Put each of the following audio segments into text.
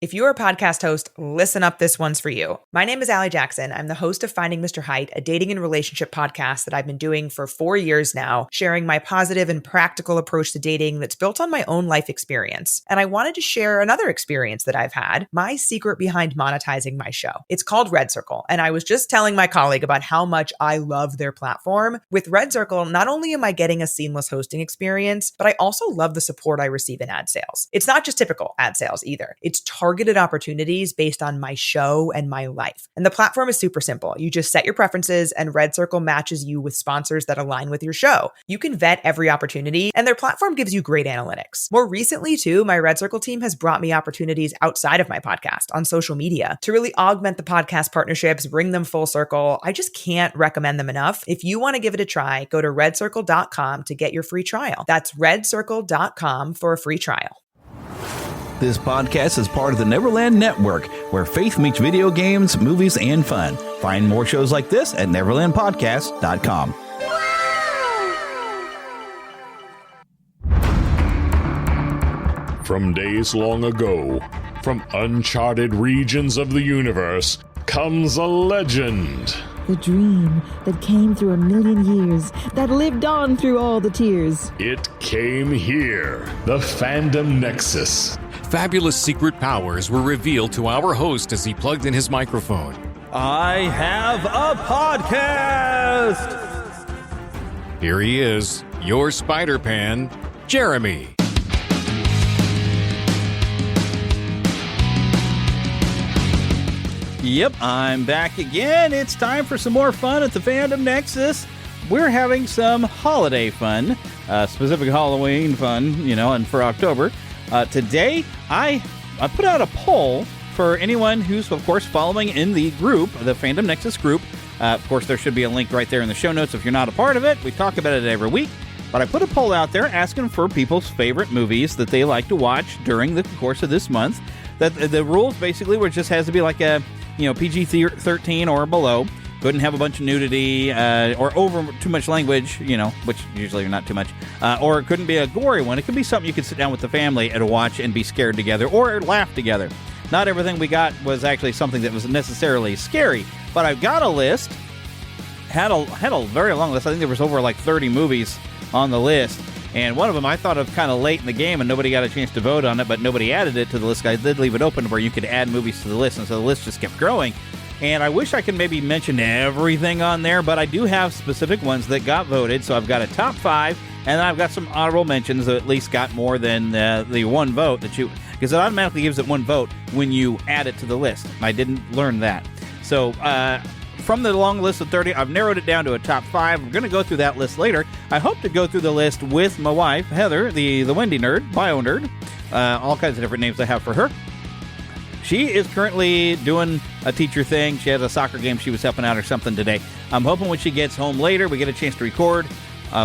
If you're a podcast host, listen up, this one's for you. My name is Allie Jackson. I'm the host of Finding Mr. Height, a dating and relationship podcast that I've been doing for 4 years now, sharing my positive and practical approach to dating that's built on my own life experience. And I wanted to share another experience that I've had, my secret behind monetizing my show. It's called Red Circle, and I was just telling my colleague about how much I love their platform. With Red Circle, not only am I getting a seamless hosting experience, but I also love the support I receive in ad sales. It's not just typical ad sales either. It's targeted opportunities based on my show and my life. And the platform is super simple. You just set your preferences and Red Circle matches you with sponsors that align with your show. You can vet every opportunity and their platform gives you great analytics. More recently too, my Red Circle team has brought me opportunities outside of my podcast on social media to really augment the podcast partnerships, bring them full circle. I just can't recommend them enough. If you want to give it a try, go to redcircle.com to get your free trial. That's redcircle.com for a free trial. This podcast is part of the Neverland Network, where faith meets video games, movies, and fun. Find more shows like this at neverlandpodcast.com. From days long ago, from uncharted regions of the universe, comes a legend. The dream that came through a million years, that lived on through all the tears. It came here, the Fandom Nexus. Fabulous secret powers were revealed to our host as he plugged in his microphone. I have a podcast! Here he is, your Spider-Pan, Jeremy. Yep, I'm back again. It's time for some more fun at the Fandom Nexus. We're having some holiday fun, specific Halloween fun, and for October. Today, I put out a poll for anyone who's, of course, following in the group, the Fandom Nexus group. Of course, there should be a link right there in the show notes if you're not a part of it. We talk about it every week. But I put a poll out there asking for people's favorite movies that they like to watch during the course of this month. That the rules basically were just has to be like a PG-13 or below. Couldn't have a bunch of nudity or over too much language, which usually are not too much. Or it couldn't be a gory one. It could be something you could sit down with the family and watch and be scared together or laugh together. Not everything we got was actually something that was necessarily scary. But I've got a list. Had a very long list. I think there was over like 30 movies on the list. And one of them I thought of kind of late in the game and nobody got a chance to vote on it, but nobody added it to the list. I did leave it open where you could add movies to the list, and so the list just kept growing. And I wish I could maybe mention everything on there, but I do have specific ones that got voted. So I've got a top 5, and then I've got some honorable mentions that at least got more than the one vote because it automatically gives it one vote when you add it to the list. I didn't learn that. So from the long list of 30, I've narrowed it down to a top 5. We're going to go through that list later. I hope to go through the list with my wife, Heather, the Wendy nerd, bio nerd, all kinds of different names I have for her. She is currently doing a teacher thing. She has a soccer game she was helping out or something today. I'm hoping when she gets home later, we get a chance to record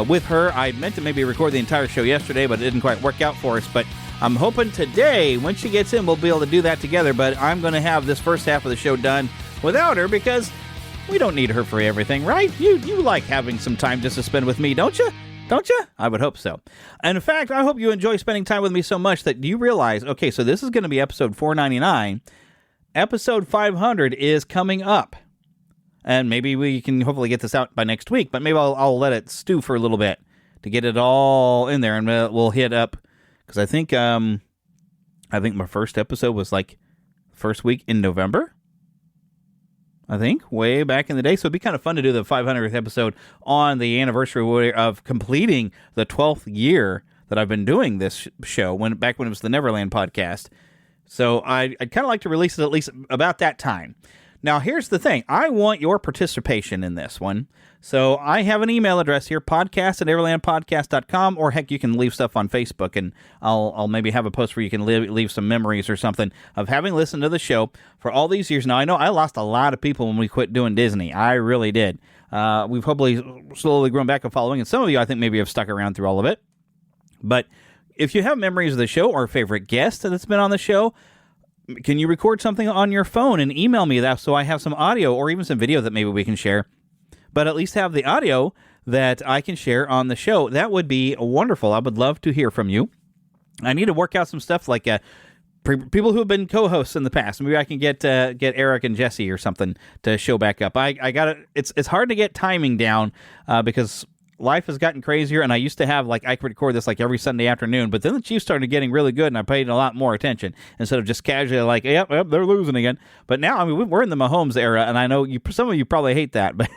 with her. I meant to maybe record the entire show yesterday, but it didn't quite work out for us. But I'm hoping today, when she gets in, we'll be able to do that together. But I'm going to have this first half of the show done without her because we don't need her for everything, right? You like having some time just to spend with me, don't you? Don't you? I would hope so. And in fact, I hope you enjoy spending time with me so much that you realize, okay, so this is going to be episode 499. Episode 500 is coming up. And maybe we can hopefully get this out by next week, but maybe I'll let it stew for a little bit to get it all in there, and we'll hit up, because I think my first episode was like first week in November. I think, way back in the day. So it'd be kind of fun to do the 500th episode on the anniversary of completing the 12th year that I've been doing this show, back when it was the Neverland podcast. So I'd kind of like to release it at least about that time. Now, here's the thing. I want your participation in this one. So I have an email address here, podcast@neverlandpodcast.com, or heck, you can leave stuff on Facebook, and I'll maybe have a post where you can leave some memories or something of having listened to the show for all these years. Now, I know I lost a lot of people when we quit doing Disney. I really did. We've probably slowly grown back a following, and some of you, I think, maybe have stuck around through all of it. But if you have memories of the show or a favorite guest that's been on the show, can you record something on your phone and email me that so I have some audio or even some video that maybe we can share? But at least have the audio that I can share on the show. That would be wonderful. I would love to hear from you. I need to work out some stuff like people who have been co-hosts in the past. Maybe I can get Eric and Jesse or something to show back up. I got it. It's hard to get timing down because life has gotten crazier, and I used to have, like, I could record this like every Sunday afternoon, but then the Chiefs started getting really good, and I paid a lot more attention instead of just casually like, yep, they're losing again. But now, I mean, we're in the Mahomes era, and I know some of you probably hate that, but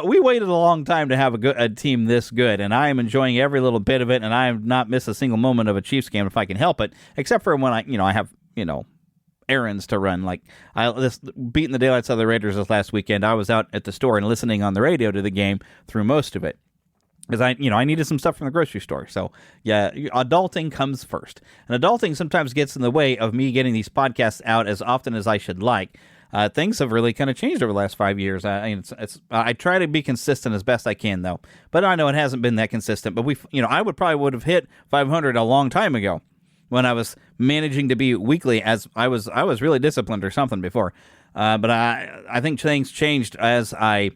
we waited a long time to have a team this good, and I am enjoying every little bit of it, and I have not missed a single moment of a Chiefs game if I can help it, except for when I have, errands to run. Like beating the daylights out of the Raiders this last weekend, I was out at the store and listening on the radio to the game through most of it because I needed some stuff from the grocery store. So yeah, adulting comes first, and adulting sometimes gets in the way of me getting these podcasts out as often as I should like. Things have really kind of changed over the last 5 years. I try to be consistent as best I can, though. But I know it hasn't been that consistent. But I would have hit 500 a long time ago when I was managing to be weekly, as I was really disciplined or something before. But I think things changed as I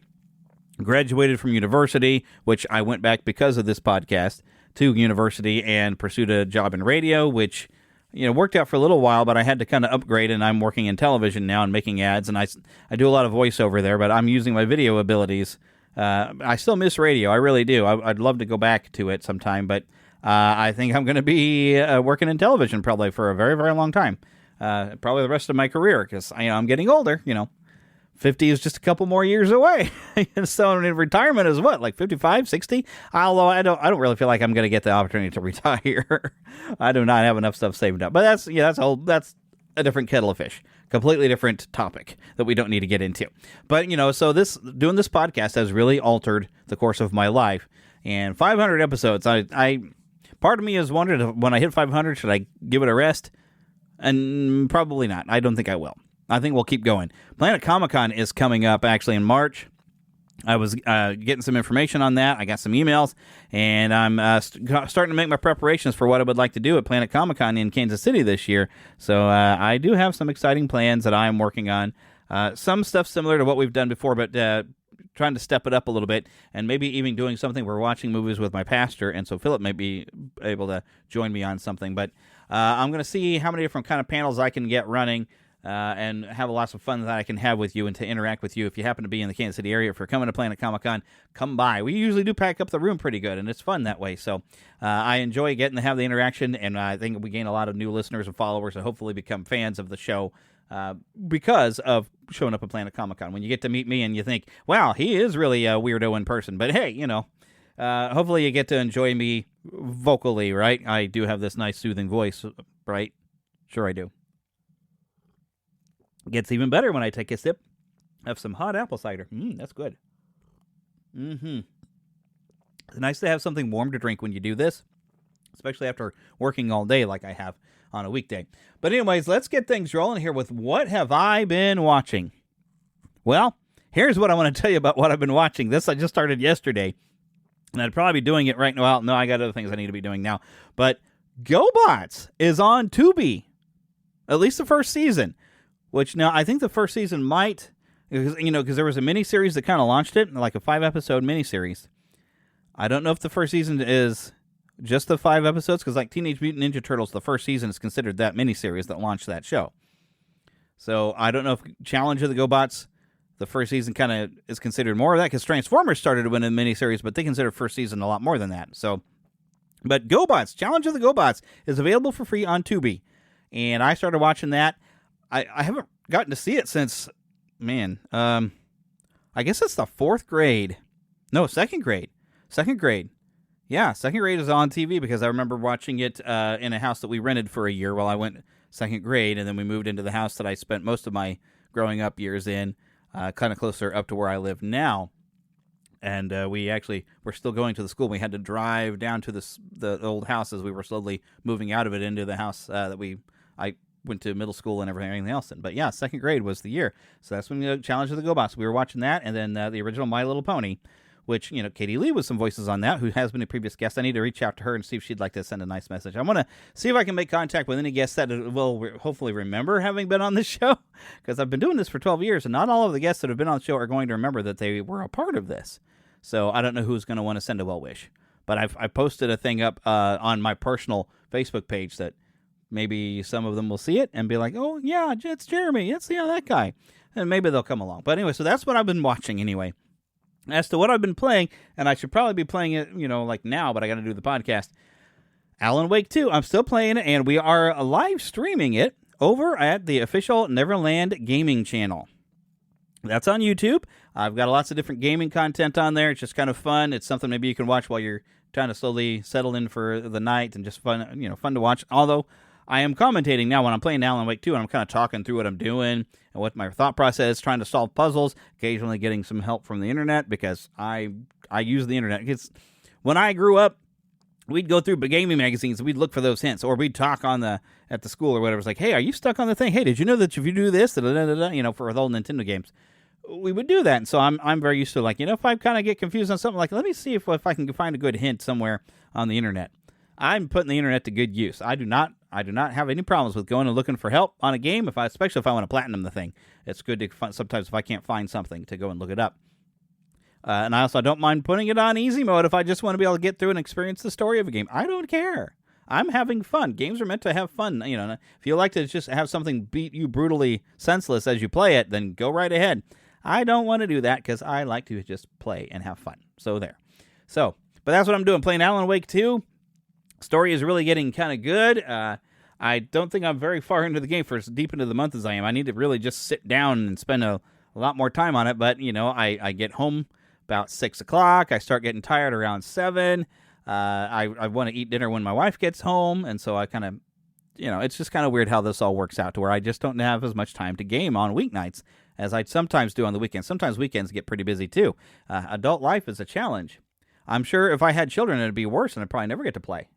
graduated from university, which I went back because of this podcast to university and pursued a job in radio, which worked out for a little while, but I had to kind of upgrade, and I'm working in television now and making ads, and I do a lot of voiceover there, but I'm using my video abilities. I still miss radio. I really do. I'd love to go back to it sometime, but I think I'm going to be working in television probably for a very, very long time. Probably the rest of my career, because I'm getting older. 50 is just a couple more years away. So in retirement is what, like 55, 60? Although I don't really feel like I'm going to get the opportunity to retire. I do not have enough stuff saved up. But that's a different kettle of fish. Completely different topic that we don't need to get into. But, so doing this podcast has really altered the course of my life. And 500 episodes, I part of me has wondered, when I hit 500, should I give it a rest? And probably not. I don't think I will. I think we'll keep going. Planet Comic-Con is coming up, actually, in March. I was getting some information on that. I got some emails, and I'm starting to make my preparations for what I would like to do at Planet Comic-Con in Kansas City this year. So I do have some exciting plans that I'm working on. Some stuff similar to what we've done before, but trying to step it up a little bit, and maybe even doing something. We're watching movies with my pastor, and so Philip may be able to join me on something. But I'm going to see how many different kind of panels I can get running, and have lots of fun that I can have with you and to interact with you. If you happen to be in the Kansas City area, if you're coming to Planet Comic-Con, come by. We usually do pack up the room pretty good, and it's fun that way. So I enjoy getting to have the interaction, and I think we gain a lot of new listeners and followers and hopefully become fans of the show because of showing up at Planet Comic-Con. When you get to meet me and you think, wow, he is really a weirdo in person. But hey, hopefully you get to enjoy me vocally, right? I do have this nice soothing voice, right? Sure I do. Gets even better when I take a sip of some hot apple cider. That's good. It's nice to have something warm to drink when you do this, especially after working all day like I have on a weekday. But anyways, let's get things rolling here with what have I been watching? Well, here's what I want to tell you about what I've been watching. This I just started yesterday, and I'd probably be doing it right now. No, I got other things I need to be doing now. But GoBots is on Tubi, at least the first season. Which now I think the first season might, because there was a miniseries that kind of launched it, like a 5-episode miniseries. I don't know if the first season is just the 5 episodes, because like Teenage Mutant Ninja Turtles, the first season is considered that miniseries that launched that show. So I don't know if Challenge of the GoBots, the first season kind of is considered more of that, because Transformers started when a miniseries, but they consider first season a lot more than that. So, but GoBots, Challenge of the GoBots is available for free on Tubi, and I started watching that. I haven't gotten to see it since, I guess it's the 4th grade. No, 2nd grade. 2nd grade. Yeah, 2nd grade is on TV because I remember watching it in a house that we rented for a year while I went 2nd grade, and then we moved into the house that I spent most of my growing up years in, kind of closer up to where I live now. And we're still going to the school. We had to drive down to the old house as we were slowly moving out of it into the house that I went to middle school and everything else in. But yeah, 2nd grade was the year. So that's when the Challenge of the GoBots. We were watching that, and then the original My Little Pony, which, Katie Lee was some voices on that, who has been a previous guest. I need to reach out to her and see if she'd like to send a nice message. I want to see if I can make contact with any guests that will hopefully remember having been on this show, because I've been doing this for 12 years, and not all of the guests that have been on the show are going to remember that they were a part of this. So I don't know who's going to want to send a well wish. But I posted a thing up on my personal Facebook page that maybe some of them will see it and be like, oh, yeah, it's Jeremy. It's that guy. And maybe they'll come along. But anyway, so that's what I've been watching anyway. As to what I've been playing, and I should probably be playing it, like now, but I got to do the podcast. Alan Wake 2, I'm still playing it, and we are live streaming it over at the official Neverland Gaming channel. That's on YouTube. I've got lots of different gaming content on there. It's just kind of fun. It's something maybe you can watch while you're trying to slowly settle in for the night, and just fun, fun to watch. Although I am commentating now when I'm playing Alan Wake 2, and I'm kind of talking through what I'm doing and what my thought process is, trying to solve puzzles, occasionally getting some help from the internet, because I use the internet. When I grew up, we'd go through gaming magazines and we'd look for those hints, or we'd talk at the school or whatever. It's like, hey, are you stuck on the thing? Hey, did you know that if you do this, for old Nintendo games, we would do that. And so I'm very used to, if I kind of get confused on something, let me see if I can find a good hint somewhere on the internet. I'm putting the internet to good use. I do not have any problems with going and looking for help on a game, especially if I want to platinum the thing. It's good to sometimes, if I can't find something, to go and look it up. And I also don't mind putting it on easy mode if I just want to be able to get through and experience the story of a game. I don't care. I'm having fun. Games are meant to have fun. If you like to just have something beat you brutally senseless as you play it, then go right ahead. I don't want to do that because I like to just play and have fun. So there. But that's what I'm doing, playing Alan Wake 2. Story is really getting kind of good. I don't think I'm very far into the game for as deep into the month as I am. I need to really just sit down and spend a lot more time on it. But, I get home about 6 o'clock. I start getting tired around 7. I want to eat dinner when my wife gets home. And so I kind of, it's just kind of weird how this all works out, to where I just don't have as much time to game on weeknights as I sometimes do on the weekends. Sometimes weekends get pretty busy too. Adult life is a challenge. I'm sure if I had children, it'd be worse, and I'd probably never get to play.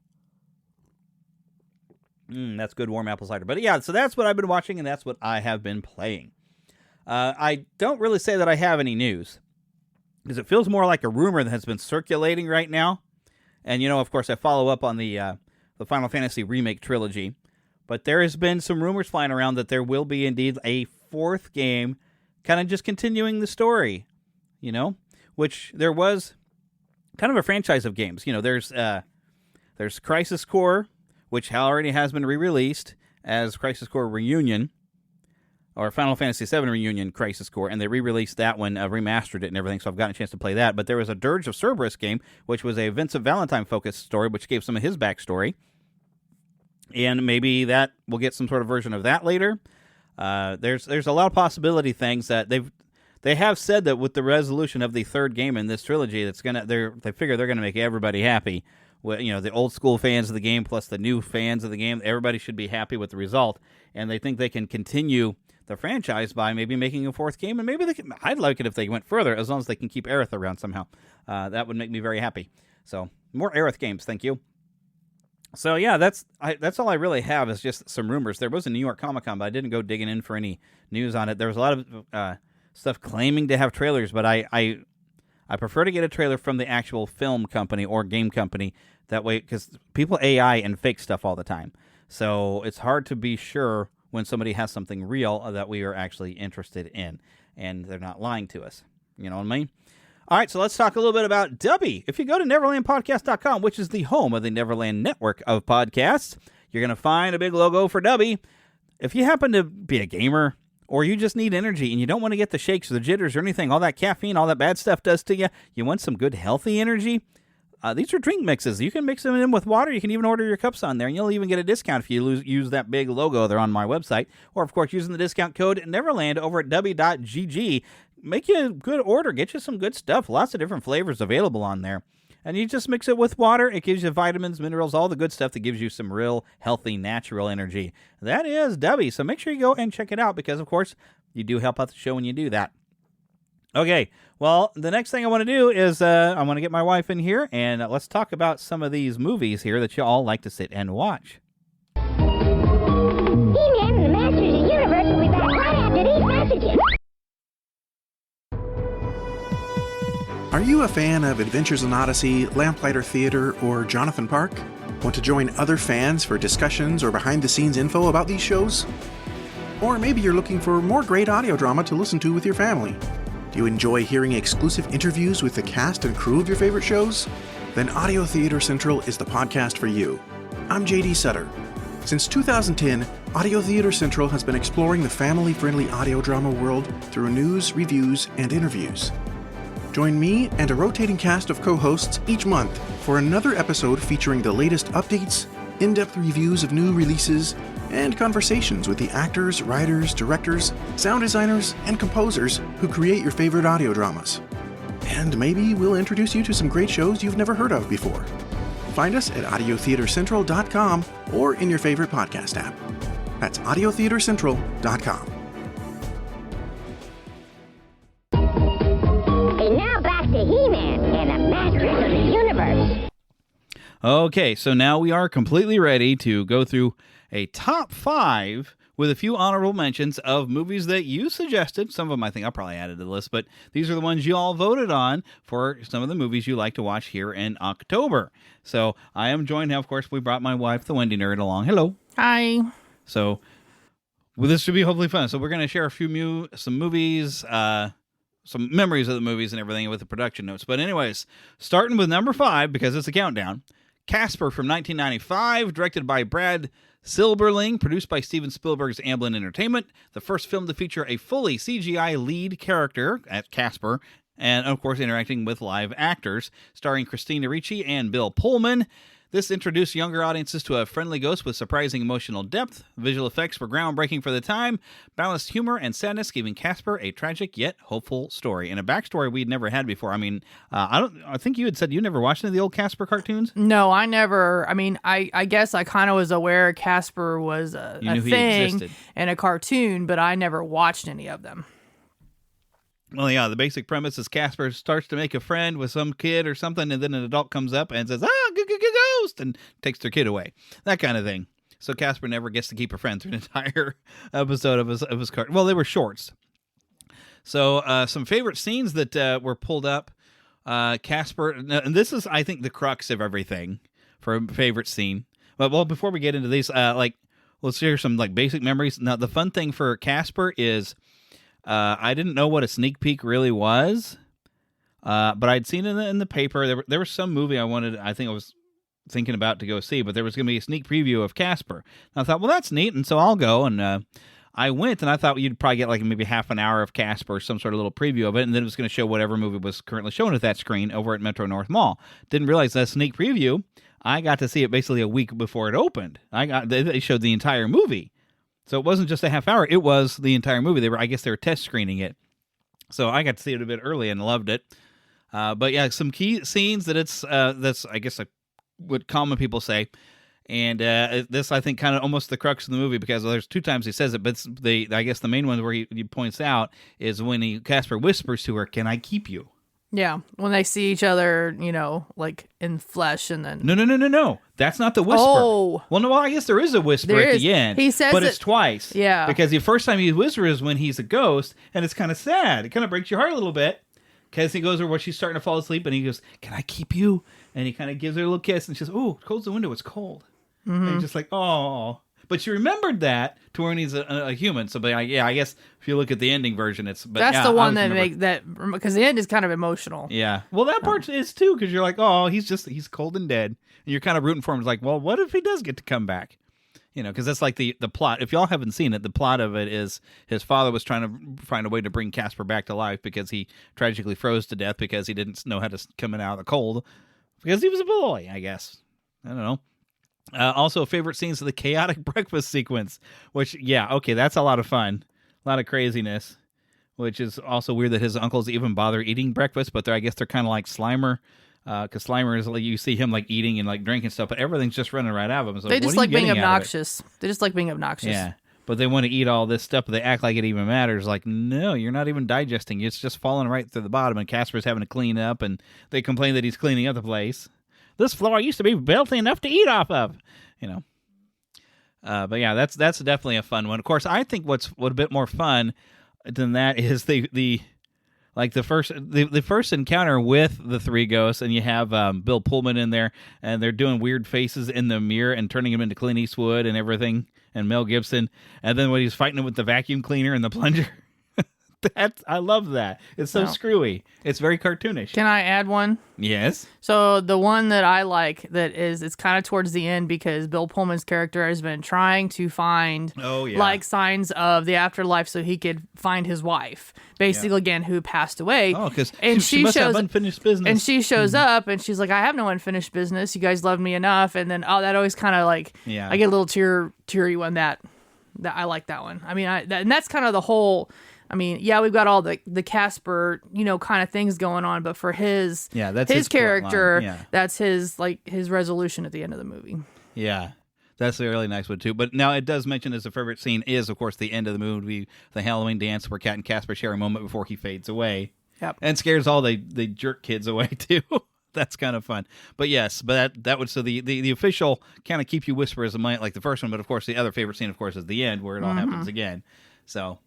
That's good warm apple cider. But yeah, so that's what I've been watching, and that's what I have been playing. I don't really say that I have any news, because it feels more like a rumor that has been circulating right now. And, of course, I follow up on the Final Fantasy Remake trilogy. But there has been some rumors flying around that there will be indeed a 4th game, kind of just continuing the story, which there was kind of a franchise of games. There's Crisis Core, which already has been re-released as Crisis Core Reunion, or Final Fantasy VII Reunion Crisis Core, and they re-released that one, remastered it and everything, so I've gotten a chance to play that. But there was a Dirge of Cerberus game, which was a Vincent Valentine-focused story, which gave some of his backstory. And maybe that we'll get some sort of version of that later. There's a lot of possibility things that they have said that with the resolution of the 3rd game in this trilogy, they figure they're gonna make everybody happy. The old school fans of the game plus the new fans of the game, everybody should be happy with the result, and they think they can continue the franchise by maybe making a 4th game, and maybe they can. I'd like it if they went further, as long as they can keep Aerith around somehow. That would make me very happy. So more Aerith games, thank you. So yeah, that's all I really have is just some rumors. There was a New York Comic-Con, but I didn't go digging in for any news on it. There was a lot of stuff claiming to have trailers, but I prefer to get a trailer from the actual film company or game company. That way, because people AI and fake stuff all the time. So it's hard to be sure when somebody has something real that we are actually interested in, and they're not lying to us. You know what I mean? All right, so let's talk a little bit about Dubby. If you go to NeverlandPodcast.com, which is the home of the Neverland network of podcasts, you're going to find a big logo for Dubby. If you happen to be a gamer, or you just need energy and you don't want to get the shakes or the jitters or anything, all that caffeine, all that bad stuff does to you, you want some good, healthy energy, these are drink mixes. You can mix them in with water. You can even order your cups on there, and you'll even get a discount if you use that big logo there on my website. Or, of course, using the discount code Neverland over at w.gg. Make you a good order. Get you some good stuff. Lots of different flavors available on there. And you just mix it with water. It gives you vitamins, minerals, all the good stuff that gives you some real healthy, natural energy. That is Dubby. So make sure you go and check it out because, of course, you do help out the show when you do that. Okay, well, the next thing I want to do is I want to get my wife in here, and let's talk about some of these movies here that you all like to sit and watch. He-Man and the Masters of the Universe will be back right after these messages. Are you a fan of Adventures in Odyssey, Lamplighter Theater, or Jonathan Park? Want to join other fans for discussions or behind-the-scenes info about these shows? Or maybe you're looking for more great audio drama to listen to with your family. Do you enjoy hearing exclusive interviews with the cast and crew of your favorite shows? Then Audio Theater Central is the podcast for you. I'm JD Sutter. Since 2010, Audio Theater Central has been exploring the family-friendly audio drama world through news, reviews, and interviews. Join me and a rotating cast of co-hosts each month for another episode featuring the latest updates, in-depth reviews of new releases, and conversations with the actors, writers, directors, sound designers, and composers who create your favorite audio dramas. And maybe we'll introduce you to some great shows you've never heard of before. Find us at audiotheatercentral.com or in your favorite podcast app. That's audiotheatercentral.com. And now back to He-Man and the Masters of the Universe. Okay, so now we are completely ready to go through a top 5 with a few honorable mentions of movies that you suggested. Some of them I think I'll probably added to the list, but these are the ones you all voted on for some of the movies you like to watch here in October. So I am joined now, of course, we brought my wife, the Wendy Nerd, along. Hello. Hi. So this should be hopefully fun. So we're going to share some movies, some memories of the movies and everything with the production notes. But anyways, starting with number 5, because it's a countdown, Casper from 1995, directed by Brad Silberling, produced by Steven Spielberg's Amblin Entertainment, the first film to feature a fully CGI lead character at Casper, and of course interacting with live actors, starring Christina Ricci and Bill Pullman. This introduced younger audiences to a friendly ghost with surprising emotional depth. Visual effects were groundbreaking for the time, balanced humor and sadness, giving Casper a tragic yet hopeful story. And a backstory we'd never had before. I mean, I think you had said you never watched any of the old Casper cartoons? No, I never. I mean, I guess I kind of was aware Casper was a thing and a cartoon, but I never watched any of them. Well, yeah, the basic premise is Casper starts to make a friend with some kid or something, and then an adult comes up and says, ghost, and takes their kid away. That kind of thing. So Casper never gets to keep a friend through an entire episode of his cartoon. Well, they were shorts. So some favorite scenes that were pulled up. Casper, and this is, I think, the crux of everything for a favorite scene. But well, before we get into these, let's share some basic memories. Now, the fun thing for Casper is, I didn't know what a sneak peek really was, but I'd seen it in the paper. There was some movie I was thinking about to go see, but there was going to be a sneak preview of Casper. And I thought, well, that's neat, and so I'll go. And I went, and I thought you'd probably get maybe half an hour of Casper, some sort of little preview of it, and then it was going to show whatever movie was currently shown at that screen over at Metro North Mall. Didn't realize that sneak preview, I got to see it basically a week before it opened. They showed the entire movie. So it wasn't just a half hour; it was the entire movie. I guess they were test screening it, so I got to see it a bit early and loved it. But yeah, some key scenes that's I guess what common people say, and this I think kind of almost the crux of the movie, because there's 2 times he says it, but I guess the main one where he points out is when Casper whispers to her, "Can I keep you?" Yeah, when they see each other, in flesh, and then... No. That's not the whisper. Oh. Well, no, I guess there is a whisper at the end. He says but it's twice. Yeah. Because the first time he whispers is when he's a ghost, and it's kind of sad. It kind of breaks your heart a little bit, because he goes over where she's starting to fall asleep, and he goes, "Can I keep you?" And he kind of gives her a little kiss, and she says, "Oh, close the window, it's cold." Mm-hmm. And he's just like, "Oh." But she remembered that to when he's a human. So, but yeah, I guess if you look at the ending version, it's... But that's the one because the end is kind of emotional. Yeah. Well, that part is too, because you're like, oh, he's cold and dead. And you're kind of rooting for him. It's like, well, what if he does get to come back? Because that's like the plot. If y'all haven't seen it, the plot of it is his father was trying to find a way to bring Casper back to life because he tragically froze to death because he didn't know how to come out of the cold. Because he was a boy, I guess. I don't know. Also, favorite scenes of the chaotic breakfast sequence, which, yeah, okay, that's a lot of fun. A lot of craziness, which is also weird that his uncles even bother eating breakfast, but I guess they're kind of like Slimer, because Slimer is you see him eating and drinking stuff, but everything's just running right out of him. So they just like being obnoxious. They just like being obnoxious. Yeah, but they want to eat all this stuff, but they act like it even matters. Like, no, you're not even digesting. It's just falling right through the bottom, and Casper's having to clean up, and they complain that he's cleaning up the place. This floor used to be healthy enough to eat off of, But yeah, that's definitely a fun one. Of course, I think what's a bit more fun than that is the first encounter with the 3 ghosts, and you have Bill Pullman in there, and they're doing weird faces in the mirror and turning him into Clint Eastwood and everything, and Mel Gibson, and then when he's fighting him with the vacuum cleaner and the plunger. I love that. It's so screwy. It's very cartoonish. Can I add one? Yes. So the one that I like it's kind of towards the end because Bill Pullman's character has been trying to find like signs of the afterlife so he could find his wife, basically again, who passed away. Oh, because she must shows have unfinished business. And she shows up and she's like, I have no unfinished business. You guys loved me enough. And then that always kind of like I get a little teary when that I like that one. I mean, and that's kind of the whole. I mean, we've got all the Casper, kind of things going on, but for his character, that's his resolution at the end of the movie. Yeah, that's a really nice one too. But now it does mention as a favorite scene is, of course, the end of the movie, the Halloween dance where Cat and Casper share a moment before he fades away. Yep, and scares all the jerk kids away too. That's kind of fun. But yes, that would so the official kind of keep you whispers of might like the first one, but of course the other favorite scene, of course, is the end where it all happens again. So.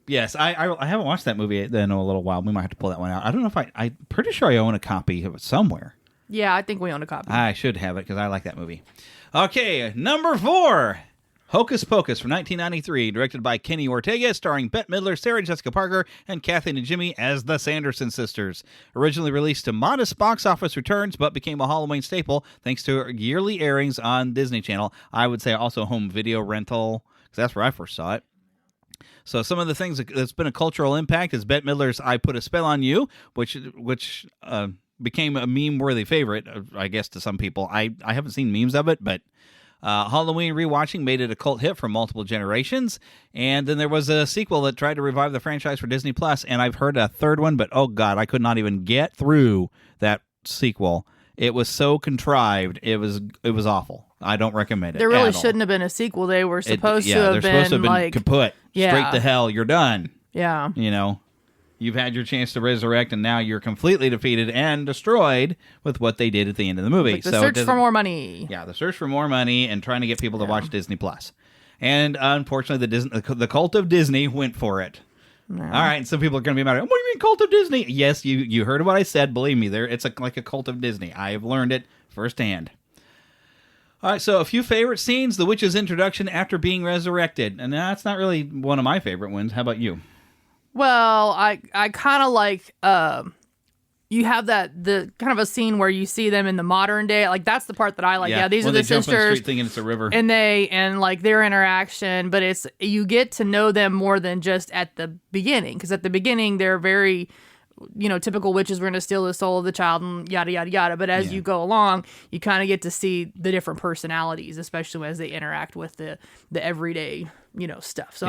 Yes, I haven't watched that movie in a little while. We might have to pull that one out. I don't know if I'm pretty sure I own a copy of it somewhere. Yeah, I think we own a copy. I should have it because I like that movie. Okay, number 4, Hocus Pocus from 1993, directed by Kenny Ortega, starring Bette Midler, Sarah Jessica Parker, and Kathy and Jimmy as the Sanderson sisters. Originally released to modest box office returns, but became a Halloween staple thanks to yearly airings on Disney Channel. I would say also home video rental, because that's where I first saw it. So some of the things that's been a cultural impact is Bette Midler's "I Put a Spell on You," which became a meme-worthy favorite, I guess, to some people. I haven't seen memes of it, but Halloween rewatching made it a cult hit for multiple generations. And then there was a sequel that tried to revive the franchise for Disney Plus, and I've heard a third one, but oh god, I could not even get through that sequel. It was so contrived. It was awful. I don't recommend it. There really shouldn't have been a sequel. They were supposed to have been like kaput. Straight to hell. You're done. Yeah. You've had your chance to resurrect, and now you're completely defeated and destroyed with what they did at the end of the movie. Like the search for more money. Yeah, the search for more money and trying to get people to watch Disney Plus. And unfortunately, the cult of Disney went for it. No. All right, and some people are going to be mad. What do you mean, cult of Disney? Yes, you heard what I said. Believe me, it's like a cult of Disney. I have learned it firsthand. All right, so a few favorite scenes. The witch's introduction after being resurrected. And that's not really one of my favorite ones. How about you? Well, I kind of like... you have the kind of a scene where you see them in the modern day. Like, that's the part that I like. Yeah, these are the sisters. Jump in the street thinking it's a river. And like their interaction, but you get to know them more than just at the beginning. Because at the beginning, they're very, typical witches were going to steal the soul of the child and yada, yada, yada. But as you go along, you kind of get to see the different personalities, especially as they interact with the everyday, stuff. So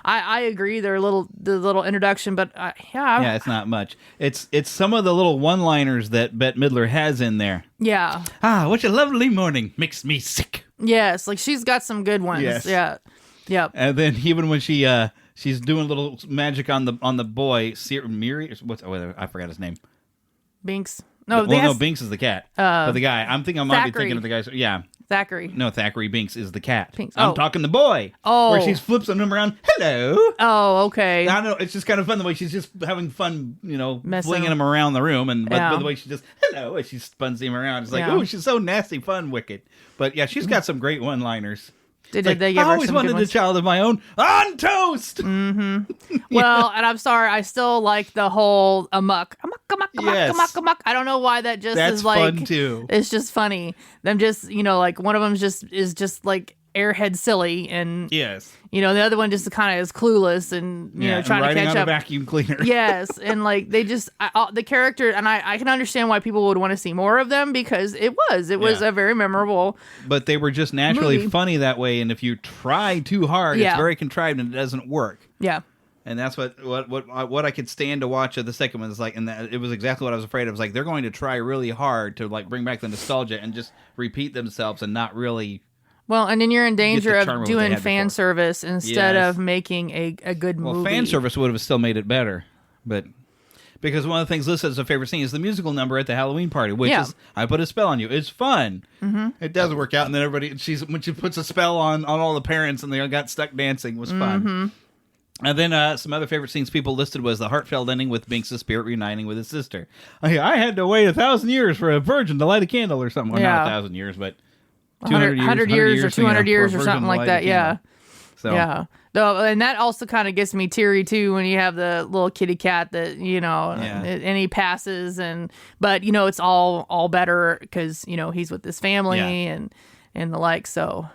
I agree. They're the little introduction, but it's not much. It's some of the little one-liners that Bette Midler has in there. Yeah. What a lovely morning. Makes me sick. Yes, like she's got some good ones. Yes. Yeah. Yep. And then even when she's doing a little magic on the boy, Miri, I forgot his name. Binks. No, Binks is the cat. But the guy, I might be thinking of the guy. Yeah. Thackeray. No, Thackeray Binks is the cat. Binks. I'm talking the boy. Oh. Where she flips him around. Hello. Oh, okay. I don't know. It's just kind of fun the way she's just having fun, flinging him around the room. But the way she just, hello, as she spins him around. It's like, oh, she's so nasty fun, wicked. But yeah, she's got some great one-liners. They give her I always some wanted good a child of my own on toast. Mm-hmm. Well, and I'm sorry, I still like the whole amok. I don't know why that's is like fun too. It's just funny. Them just like one of them is just like airhead silly, and yes, the other one just kind of is clueless and trying to catch up. A vacuum cleaner. Yes, and like they just the character, and I can understand why people would want to see more of them because it was a very memorable. But they were just naturally funny that way, and if you try too hard, it's very contrived and it doesn't work. Yeah. And that's what I could stand to watch of the second one is like, and it was exactly what I was afraid of. It was like they're going to try really hard to like bring back the nostalgia and just repeat themselves and not really. Well, and then you're in danger of doing fan service instead of making a good movie. Well, fan service would have still made it better, but because one of the things listed as a favorite scene is the musical number at the Halloween party, which is "I Put a Spell on You." It's fun. Mm-hmm. It does work out, and then when she puts a spell on all the parents and they all got stuck dancing, was fun. Mm-hmm. And then some other favorite scenes people listed was the heartfelt ending with Binks' spirit reuniting with his sister. I had to wait 1,000 years for a virgin to light a candle or something. Well, not 1,000 years, but 100 years or 200 years or something like that. Yeah. So. Yeah. And that also kind of gets me teary too when you have the little kitty cat that and he passes, but it's all better because he's with his family and the like. So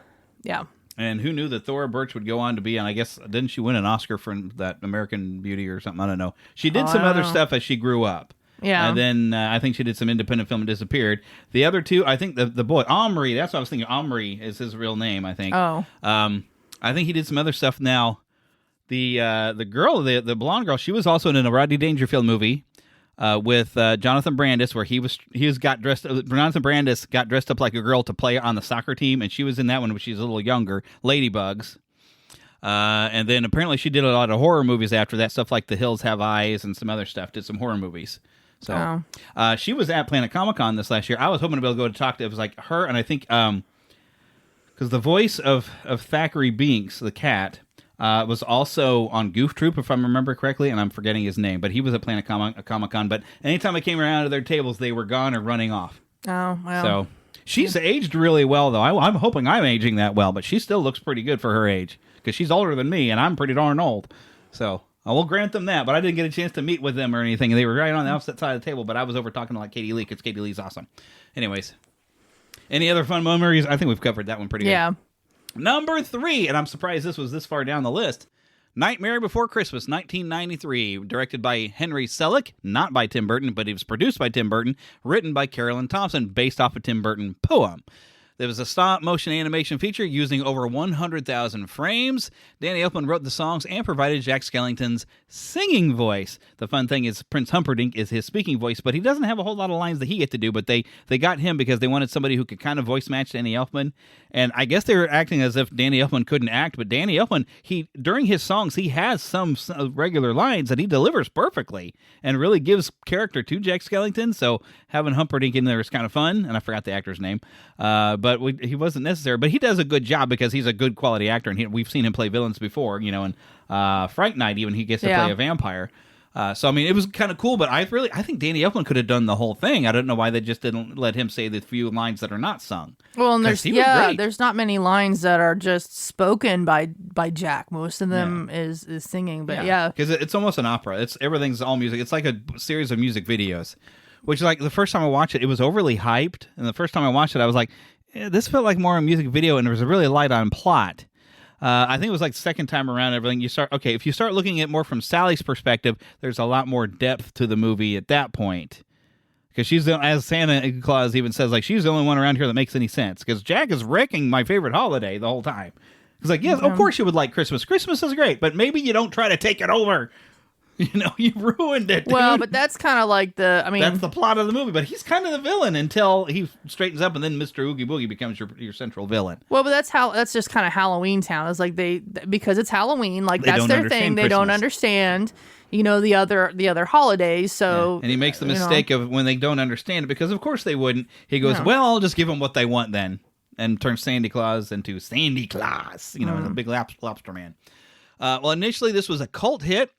yeah. And who knew that Thora Birch would go on to be, and I guess, didn't she win an Oscar for that American Beauty or something? I don't know. She did some other stuff as she grew up. Yeah. And then I think she did some independent film and disappeared. The other two, I think the boy, Omri, that's what I was thinking. Omri is his real name, I think. Oh. I think he did some other stuff now. The girl, the blonde girl, she was also in a Rodney Dangerfield movie with Jonathan Brandis, where Jonathan Brandis got dressed up like a girl to play on the soccer team, and she was in that one when she was a little younger, Ladybugs. And then apparently she did a lot of horror movies after that, stuff like The Hills Have Eyes and some other stuff, did some horror movies. So she was at Planet Comic-Con this last year. I was hoping to be able to go to talk to, it was like her, and I think, because the voice of Thackeray Binks, the cat, was also on Goof Troop, if I remember correctly, and I'm forgetting his name, but he was at Planet Comic-Con, but anytime I came around to their tables, they were gone or running off. Oh, well. So she's aged really well, though. I'm hoping I'm aging that well, but she still looks pretty good for her age, because she's older than me, and I'm pretty darn old. So I will grant them that, but I didn't get a chance to meet with them or anything. They were right on the opposite side of the table, but I was over talking to like Katie Lee, because Katie Lee's awesome. Anyways, any other fun memories? I think we've covered that one pretty good. Yeah. Number 3, and I'm surprised this was this far down the list, Nightmare Before Christmas, 1993, directed by Henry Selick, not by Tim Burton, but it was produced by Tim Burton, written by Carolyn Thompson, based off a Tim Burton poem. There was a stop-motion animation feature using over 100,000 frames. Danny Elfman wrote the songs and provided Jack Skellington's singing voice. The fun thing is Prince Humperdinck is his speaking voice, but he doesn't have a whole lot of lines that he get to do, but they got him because they wanted somebody who could kind of voice match Danny Elfman. And I guess they were acting as if Danny Elfman couldn't act, but Danny Elfman, during his songs, he has some regular lines that he delivers perfectly and really gives character to Jack Skellington, so having Humperdinck in there is kind of fun, and I forgot the actor's name, but he wasn't necessary, but he does a good job because he's a good quality actor, and we've seen him play villains before, and Fright Night even, he gets to play a vampire. So, I mean, it was kind of cool, but I think Danny Elfman could have done the whole thing. I don't know why they just didn't let him say the few lines that are not sung. Well, and there's not many lines that are just spoken by Jack. Most of them is singing, but because it's almost an opera. Everything's all music. It's like a series of music videos, which, like, the first time I watched it, it was overly hyped, and the first time I watched it, I was like, this felt like more a music video, and there was a really light on plot. I think it was like the second time around, everything if you start looking at more from Sally's perspective, there's a lot more depth to the movie at that point. Because she's, as Santa Claus even says, like, she's the only one around here that makes any sense. Because Jack is wrecking my favorite holiday the whole time. He's like, yes, of course you would like Christmas. Christmas is great, but maybe you don't try to take it over. You ruined it, dude. Well, but that's kind of like that's the plot of the movie. But he's kind of the villain until he straightens up, and then Mr. Oogie Boogie becomes your central villain. Well, but that's just kind of Halloween Town. It's like because it's Halloween, like that's their thing. They don't understand, the other holidays. So, and he makes the mistake of when they don't understand it, because of course they wouldn't. He goes, well, I'll just give them what they want then, and turns Sandy Claus into Sandy Claus. The big lobster man. Well, initially this was a cult hit.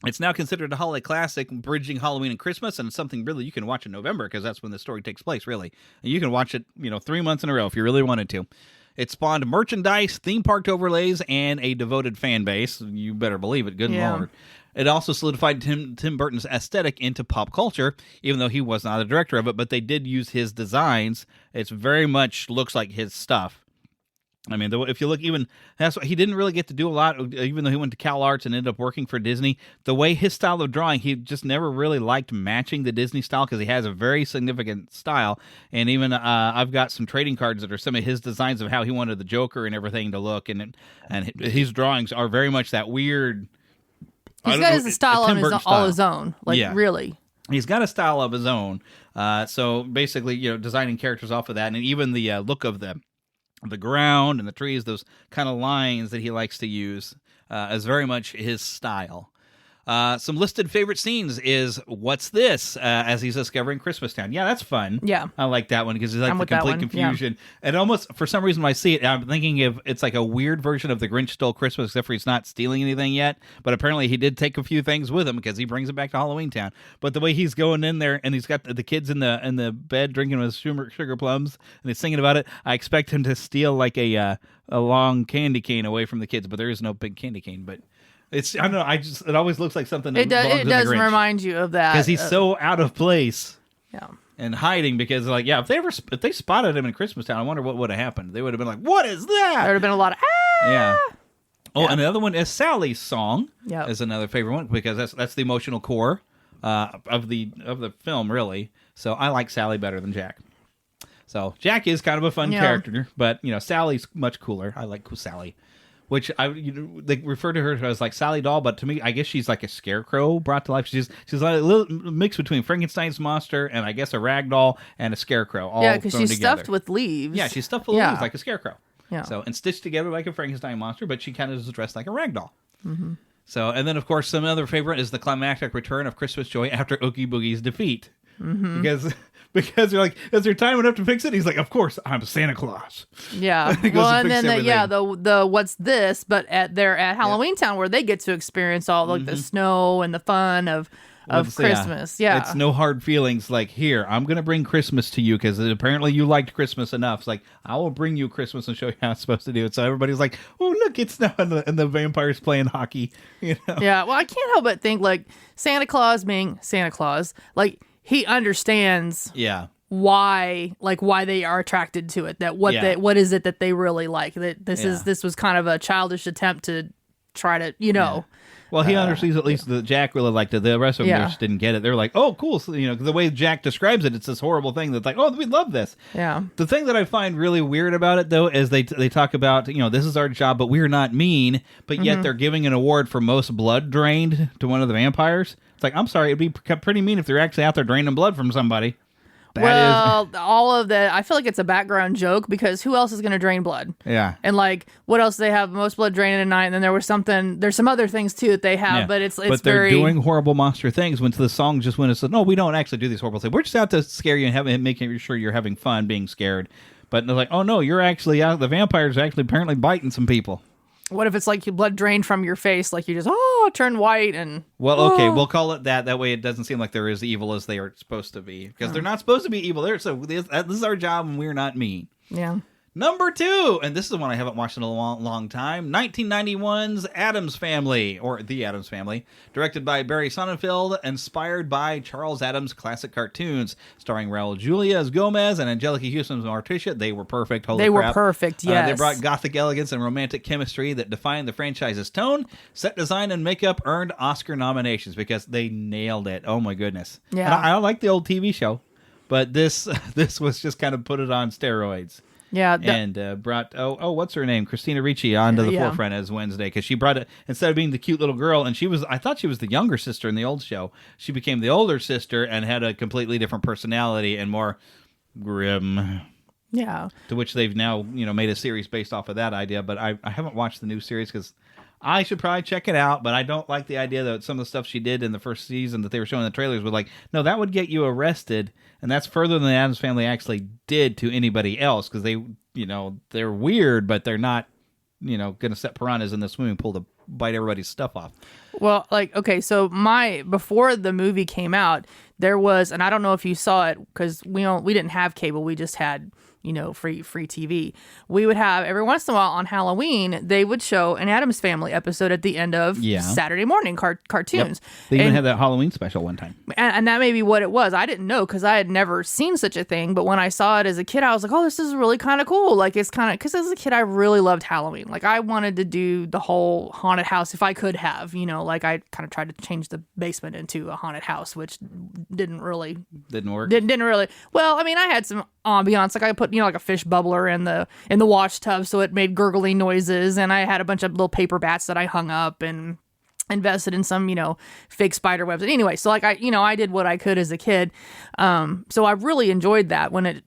It's now considered a holiday classic, bridging Halloween and Christmas, and it's something really you can watch in November, because that's when the story takes place, really. And you can watch it, 3 months in a row if you really wanted to. It spawned merchandise, theme park overlays, and a devoted fan base. You better believe it, good Lord. It also solidified Tim Burton's aesthetic into pop culture, even though he was not the director of it, but they did use his designs. It's very much looks like his stuff. I mean, if you look, that's what he didn't really get to do a lot, even though he went to Cal Arts and ended up working for Disney. The way his style of drawing, he just never really liked matching the Disney style, because he has a very significant style. And even I've got some trading cards that are some of his designs of how he wanted the Joker and everything to look, and his drawings are very much that weird. He's got his style on all his own, really. He's got a style of his own. So basically, designing characters off of that, and even the look of the ground and the trees, those kind of lines that he likes to use is very much his style. Some listed favorite scenes is What's This? As he's discovering Christmastown. Yeah, that's fun. Yeah. I like that one because it's like I'm the with that complete one, confusion. And almost, for some reason, when I see it, I'm thinking of it's like a weird version of The Grinch Stole Christmas, except for he's not stealing anything yet. But apparently he did take a few things with him because he brings it back to Halloween Town. But the way he's going in there and he's got the kids in the bed drinking with sugar plums and he's singing about it, I expect him to steal like a long candy cane away from the kids. But there is no big candy cane. But it's, I don't know, it always looks like something that It belongs in does The Grinch. remind you of that. Because he's so out of place. Yeah. And hiding because, like, yeah, if they spotted him in Christmastown, I wonder what would have happened. They would have been like, "What is that?" There would have been a lot of Yeah. Oh, and another one is Sally's song. Yep. Is another favorite one because that's the emotional core of the film, really. So I like Sally better than Jack. So Jack is kind of a fun character, but Sally's much cooler. I like Sally. Which they refer to her as like Sally doll, but to me, I guess she's like a scarecrow brought to life. She's like a little mix between Frankenstein's monster and I guess a rag doll and a scarecrow. All because thrown she's together. stuffed with leaves. Yeah, she's stuffed with leaves like a scarecrow. Yeah. So and stitched together like a Frankenstein monster, but she kind of is dressed like a rag doll. Mm-hmm. So and then of course some other favorite is the climactic return of Christmas joy after Oogie Boogie's defeat, because they're like, is there time enough to fix it? He's like, of course, I'm Santa Claus. Yeah. Well, and then the what's this? But they're at Halloween Town where they get to experience all like the snow and the fun of Christmas. Yeah. It's no hard feelings. Like, here, I'm going to bring Christmas to you because apparently you liked Christmas enough. It's like, I will bring you Christmas and show you how it's supposed to do it. So everybody's like, oh, look, it's snow, and the vampires playing hockey. Yeah. Well, I can't help but think like Santa Claus being Santa Claus, like he understands. Yeah. Why they are attracted to it? That what is it that they really like? That this was kind of a childish attempt to try to Well, he understands at least that Jack really liked it. The rest of them just didn't get it. They're like, oh, cool. So, the way Jack describes it, it's this horrible thing that's like, oh, we love this. Yeah. The thing that I find really weird about it, though, is they talk about, this is our job, but we're not mean. But yet they're giving an award for most blood drained to one of the vampires. It's like, I'm sorry, it'd be pretty mean if they're actually out there draining blood from somebody. All of that, I feel like it's a background joke because who else is going to drain blood? Yeah. And like, what else do they have? Most blood drained at night. And then there's some other things too that they have, but but they're doing horrible monster things when the song just went and said, no, we don't actually do these horrible things. We're just out to scare you and making sure you're having fun being scared. But they're like, oh no, you're actually out. The vampires are actually apparently biting some people. What if it's like your blood drained from your face, like you just turn white and okay, we'll call it that. That way, it doesn't seem like they're as evil as they are supposed to be because they're not supposed to be evil. So this is our job, and we're not mean. Yeah. Number 2, and this is one I haven't watched in a long time, 1991's Addams Family, or The Addams Family, directed by Barry Sonnenfeld, inspired by Charles Addams' classic cartoons, starring Raul Julia as Gomez and Angelica Houston as Morticia. They were perfect. Holy crap. They were perfect, yes. They brought gothic elegance and romantic chemistry that defined the franchise's tone. Set design and makeup earned Oscar nominations because they nailed it. Oh my goodness. Yeah. And I like the old TV show, but this was just kind of put it on steroids. Yeah, and brought what's her name, Christina Ricci, onto the forefront as Wednesday because she brought it instead of being the cute little girl, and I thought she was the younger sister in the old show. She became the older sister and had a completely different personality and more grim. Yeah, to which they've now made a series based off of that idea, but I haven't watched the new series because I should probably check it out, but I don't like the idea that some of the stuff she did in the first season that they were showing in the trailers was like, no, that would get you arrested, and that's further than the Addams Family actually did to anybody else because they, they're weird, but they're not, going to set piranhas in the swimming pool to bite everybody's stuff off. Well, okay, so before the movie came out, there was, and I don't know if you saw it because we didn't have cable, we just had free TV. We would have every once in a while on Halloween, they would show an Addams Family episode at the end of Saturday morning cartoons. Yep. They even had that Halloween special one time. And that may be what it was. I didn't know because I had never seen such a thing. But when I saw it as a kid, I was like, oh, this is really kind of cool. Like, it's kind of, because as a kid, I really loved Halloween. Like, I wanted to do the whole haunted house if I could have, like I kind of tried to change the basement into a haunted house, which didn't work. Didn't really. Well, I mean, I had some ambiance. Like I put, like a fish bubbler in the wash tub so it made gurgling noises, and I had a bunch of little paper bats that I hung up, and invested in some, fake spider webs. Anyway, so like I did what I could as a kid. So I really enjoyed that when it,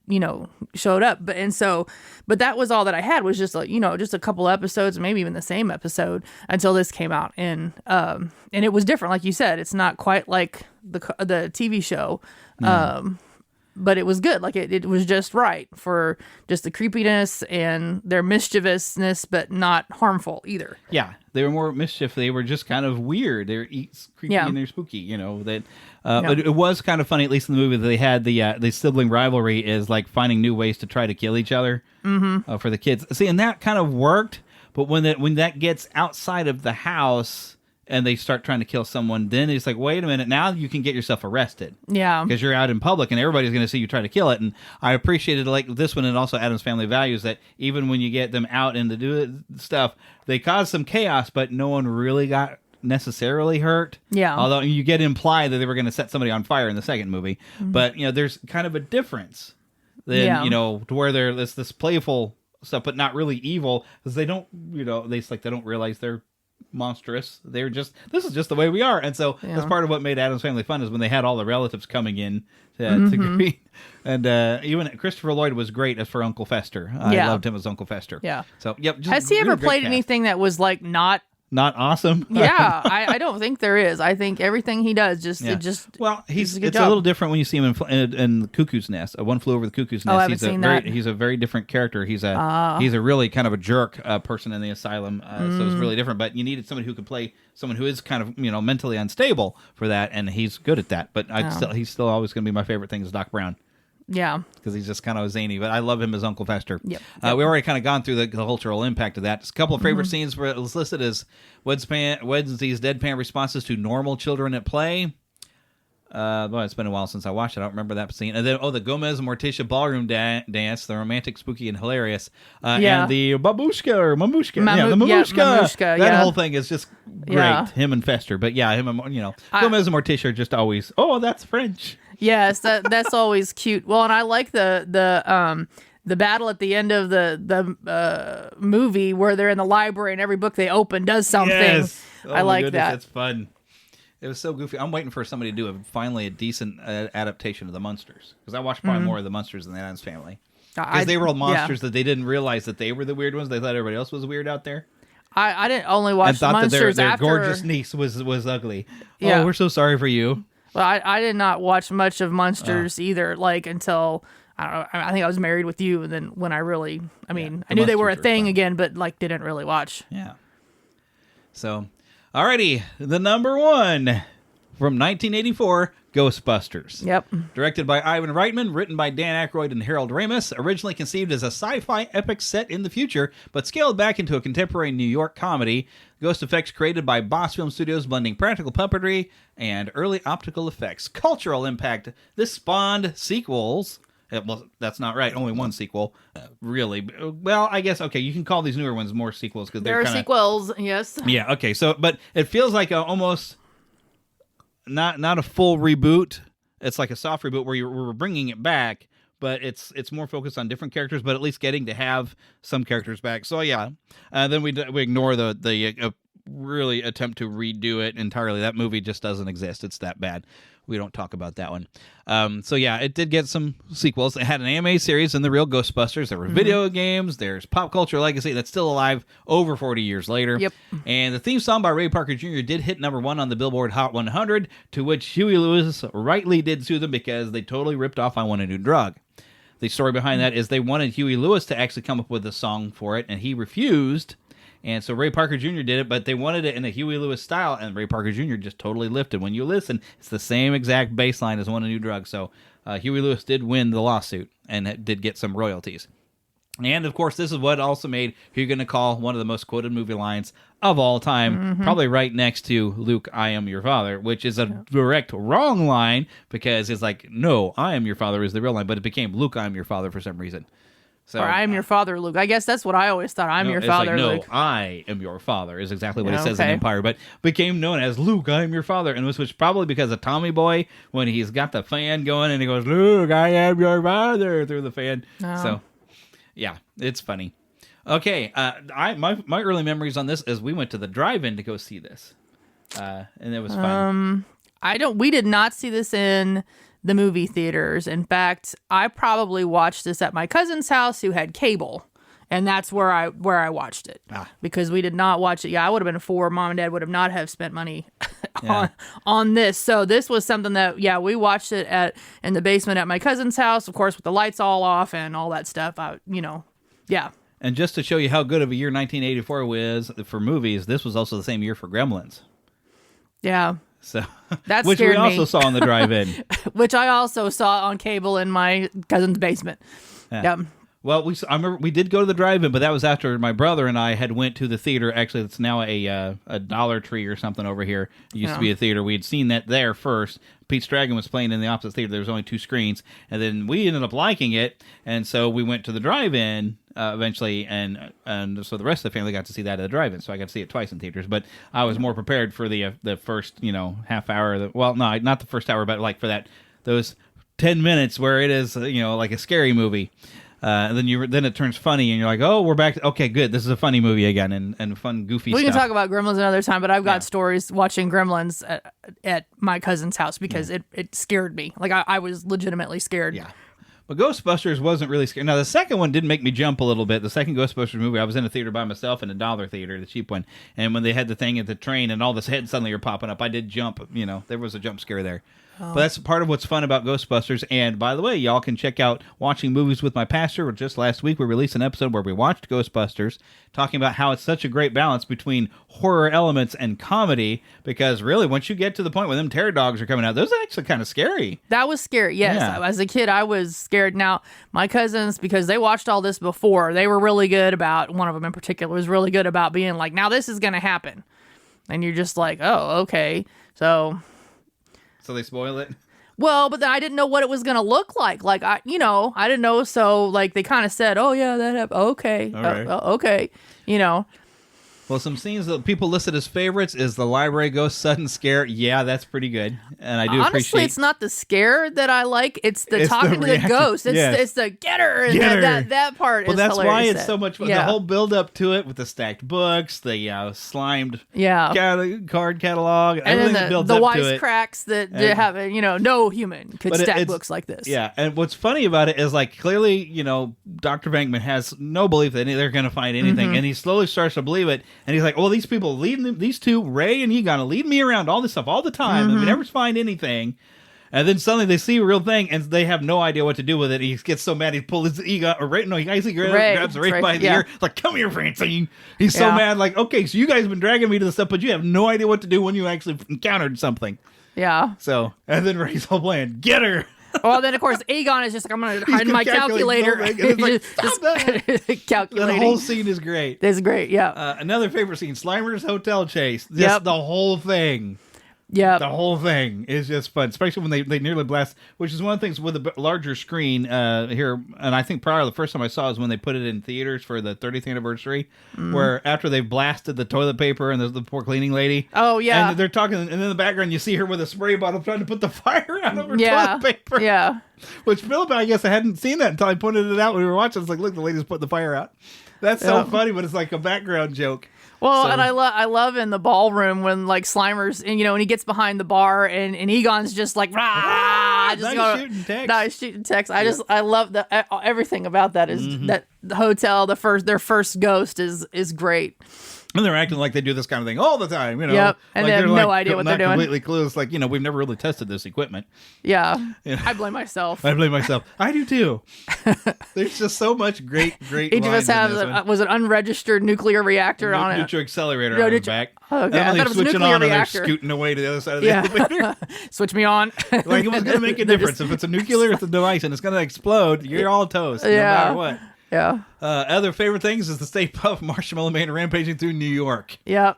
showed up. But that was all that I had was just just a couple episodes, maybe even the same episode until this came out. And it was different. Like you said, it's not quite like the TV show. But it was good. Like it was just right for just the creepiness and their mischievousness, but not harmful either. Yeah, they were more mischief. They were just kind of weird. They're creepy and they're spooky. But it was kind of funny, at least in the movie, that they had the sibling rivalry is like finding new ways to try to kill each other for the kids. See, and that kind of worked. But when that gets outside of the house and they start trying to kill someone, then it's like, wait a minute, now you can get yourself arrested. Yeah. Because you're out in public and everybody's going to see you try to kill it. And I appreciated like this one and also Addams Family Values that even when you get them out and to do stuff, they cause some chaos, but no one really got necessarily hurt. Yeah. Although you get implied that they were going to set somebody on fire in the second movie. But, there's kind of a difference than, to where there's this playful stuff, but not really evil because they don't, they don't realize they're monstrous. They're just, this is just the way we are. And so that's part of what made Addams Family fun is when they had all the relatives coming in to greet. And even Christopher Lloyd was great as for Uncle Fester. I loved him as Uncle Fester. Yeah. So, yep. Has he ever played anything that was like not awesome? Yeah, I don't think there is. I think everything he does it's a little different when you see him in the Cuckoo's Nest. One Flew Over the Cuckoo's Nest. I haven't seen that. He's a very different character. He's a really kind of a jerk person in the asylum. So it's really different. But you needed somebody who could play someone who is kind of mentally unstable for that, and he's good at that. But he's still always going to be my favorite thing is Doc Brown. Yeah. Because he's just kind of zany, but I love him as Uncle Fester. Yep. We already kind of gone through the cultural impact of that. Just a couple of favorite scenes where it was listed as Wednesday's deadpan responses to normal children at play. It's been a while since I watched it. I don't remember that scene. And then, the Gomez and Morticia ballroom dance, the romantic, spooky, and hilarious. And the babushka. Mamushka. That whole thing is just great. Yeah. Him and Fester. But him and, Gomez and Morticia are just always, that's French. Yes, that's always cute. Well, and I like the battle at the end of the movie where they're in the library and every book they open does something. Yes. I like that. That's fun. It was so goofy. I'm waiting for somebody to do finally a decent adaptation of the Munsters because I watched probably more of the Munsters than the Addams Family because they were all monsters that they didn't realize that they were the weird ones. They thought everybody else was weird out there. I didn't only watch the Munsters that their after gorgeous niece was ugly. Yeah. Oh, we're so sorry for you. Well, I did not watch much of Munsters either, until, I don't know, I think I was married with you, and then when I really, I knew they were a thing again, but, didn't really watch. Yeah. So, alrighty, the number one from 1984, Ghostbusters. Yep. Directed by Ivan Reitman, written by Dan Aykroyd and Harold Ramis, originally conceived as a sci-fi epic set in the future, but scaled back into a contemporary New York comedy. Ghost effects created by Boss Film Studios, blending practical puppetry and early optical effects. Cultural impact. This spawned sequels. Well, that's not right. Only one sequel, really. Well, I guess, okay, you can call these newer ones more sequels because they're sequels, yes. Yeah, okay. So, but it feels like almost not a full reboot. It's like a soft reboot where we're bringing it back, but it's more focused on different characters, but at least getting to have some characters back. So yeah, then we ignore the really attempt to redo it entirely. That movie just doesn't exist. It's that bad. We don't talk about that one. So yeah, it did get some sequels. It had an anime series and the real Ghostbusters. There were video games. There's pop culture legacy that's still alive over 40 years later. Yep. And the theme song by Ray Parker Jr. did hit number 1 on the Billboard Hot 100, to which Huey Lewis rightly did sue them because they totally ripped off I Want a New Drug. The story behind that is they wanted Huey Lewis to actually come up with a song for it, and he refused. And so Ray Parker Jr. did it, but they wanted it in a Huey Lewis style, and Ray Parker Jr. just totally lifted. When you listen, it's the same exact bass line as Want a New Drug. So Huey Lewis did win the lawsuit and did get some royalties. And, of course, this is what also made who you're going to call one of the most quoted movie lines of all time, probably right next to Luke, I am your father, which is a direct wrong line because it's like, no, I am your father is the real line, but it became Luke, I am your father for some reason. So, or I am your father, Luke. I guess that's what I always thought. I'm your father, Luke. No, I am your father is exactly what he says in Empire, but became known as Luke, I am your father. And this was probably because of Tommy Boy when he's got the fan going and he goes, Luke, I am your father through the fan. Oh. So, yeah, it's funny. Okay, my early memories on this is we went to the drive-in to go see this. and it was fun. We did not see this in the movie theaters. In fact, I probably watched this at my cousin's house who had cable. And that's where I watched it. Because we did not watch it. Yeah, I would have been 4. Mom and Dad would have not have spent money on this. So this was something that, we watched it in the basement at my cousin's house, of course, with the lights all off and all that stuff. And just to show you how good of a year 1984 was for movies, this was also the same year for Gremlins. Yeah. So that which scared we also me. saw in the drive-in. Which I also saw on cable in my cousin's basement. Yeah. Well, I remember we did go to the drive-in, but that was after my brother and I had went to the theater. Actually, it's now a Dollar Tree or something over here. It used to be a theater. We had seen that there first. Pete's Dragon was playing in the opposite theater. There was only 2 screens, and then we ended up liking it, and so we went to the drive-in eventually, and so the rest of the family got to see that at the drive-in. So I got to see it twice in theaters, but I was more prepared for the first half hour. Well, no, not the first hour, but like for those 10 minutes where it is like a scary movie. And then it turns funny, and you're like, oh, we're back. Okay, good. This is a funny movie again, and fun, goofy stuff. We can talk about Gremlins another time, but I've got stories watching Gremlins at my cousin's house because it scared me. Like, I was legitimately scared. Yeah. But Ghostbusters wasn't really scary. Now, the second one did make me jump a little bit. The second Ghostbusters movie, I was in a theater by myself in a dollar theater, the cheap one. And when they had the thing at the train and all this heads suddenly are popping up, I did jump. There was a jump scare there. But that's part of what's fun about Ghostbusters. And by the way, y'all can check out Watching Movies with My Pastor. Just last week, we released an episode where we watched Ghostbusters, talking about how it's such a great balance between horror elements and comedy. Because really, once you get to the point where them terror dogs are coming out, those are actually kind of scary. That was scary, yes. Yeah. As a kid, I was scared. Now, my cousins, because they watched all this before, they were really good about, one of them in particular, was really good about being like, now this is going to happen. And you're just like, oh, okay. So they spoil it? Well, but then I didn't know what it was going to look like. Like, I didn't know. So, like, they kind of said, oh, yeah, that happened. Okay. All right. Okay. Well, some scenes that people listed as favorites is the library ghost sudden scare. Yeah, that's pretty good, and I do Honestly, appreciate. it's not the scare that I like. It's the talking to the ghost. It's the get her. And Get her. That part Well, is that's hilarious. why it's so much fun. Yeah. The whole build up to it with the stacked books, the slimed card catalog, and everything then that builds the up to it. wisecracks that have no human could But stack it's- books like this. Yeah, and what's funny about it is, like, clearly, Dr. Venkman has no belief that they're going to find anything, and he slowly starts to believe it, and he's like, well, these people these two, Ray and Egon, lead me around all this stuff all the time, and we never find anything. And then suddenly they see a real thing, and they have no idea what to do with it. He gets so mad, he pulls his Egon, or Ray, no, he grabs Ray by the ear, like, come here, Francine. He's so mad, like, okay, so you guys have been dragging me to this stuff, but you have no idea what to do when you actually encountered something. Yeah. So, and then Ray's whole plan, get her. Well, then, of course, Egon is just like, I'm going to hide my calculator. It's like, stop that. Calculating. The whole scene is great. It's great, yeah. Another favorite scene, Slimer's hotel chase. Just the whole thing. Yeah, the whole thing is just fun, especially when they nearly blast, which is one of the things with a larger screen here. And I think probably the first time I saw is when they put it in theaters for the 30th anniversary, where after they've blasted the toilet paper and the poor cleaning lady. Oh, yeah. And they're talking, and in the background you see her with a spray bottle trying to put the fire out of her toilet paper. Yeah. Which Philip, I guess I hadn't seen that until I pointed it out when we were watching. It's like, look, the lady's putting the fire out. That's so funny, but it's like a background joke. Well, and I love in the ballroom when, like, Slimer's, and and he gets behind the bar and Egon's just like, rah, just shooting text. I love everything about that is that the hotel, their first ghost is great. And they're acting like they do this kind of thing all the time, Yep, and like they have no idea what they're doing. Completely clueless, like, we've never really tested this equipment. Yeah, I blame myself. I do too. There's just so much great Each of us was an unregistered nuclear reactor on it. Neutral accelerator on the back. Oh, okay. And I thought it was a switching nuclear on reactor. And they're scooting away to the other side of the elevator. Switch me on. Like, it was going to make a difference. If it's a nuclear device and it's going to explode, you're all toast, no matter what. Yeah. Other favorite things is the Stay Puft Marshmallow Man rampaging through New York. Yeah.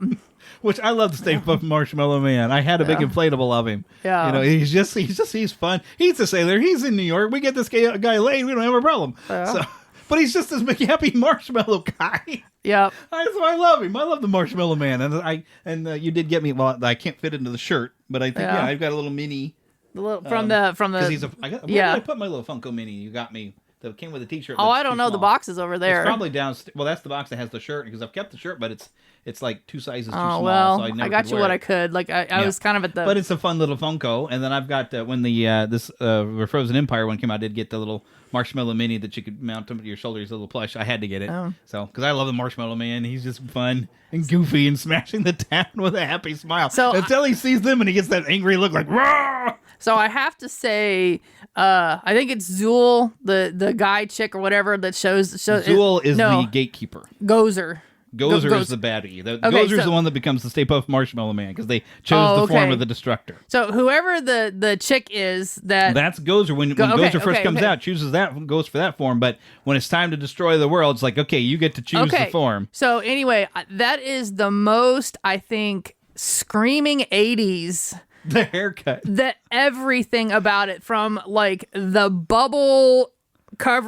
Which I love the Stay Puft Marshmallow Man. I had a big inflatable of him. Yeah. He's fun. He's a sailor. He's in New York. We get this guy laid. We don't have a problem. Yeah. So, but he's just this big happy marshmallow guy. Yeah. I love him. I love the Marshmallow Man. And you did get me. Well, I can't fit into the shirt, but I think I've got a little mini. From the. Where did I put my little Funko Mini? You got me. That came with a t-shirt. Oh, I don't know. The box is over there. It's probably downstairs. Well, that's the box that has the shirt, because I've kept the shirt, but it's like 2 sizes too Oh small. well, so I never got could you wear what it. I could. Like I was kind of at the. But it's a fun little Funko, and then I've got when the this Frozen Empire one came out, I did get the little Marshmallow Mini that you could mount to your shoulder, his little plush. I had to get it, so because I love the Marshmallow Man. He's just fun and goofy and smashing the town with a happy smile. So until he sees them and he gets that angry look, like "Rah!" So I have to say, I think it's Zool, the guy chick or whatever that shows. Zool is the gatekeeper. Gozer. Gozer is the baddie. Okay, Gozer's the one that becomes the Stay Puft Marshmallow Man because they chose the form of the Destructor. So whoever the chick is that's Gozer. When Gozer first comes out, chooses that, goes for that form. But when it's time to destroy the world, it's like, okay, you get to choose the form. So anyway, that is the most, I think, screaming 80s. The haircut. That everything about it, from like the bubble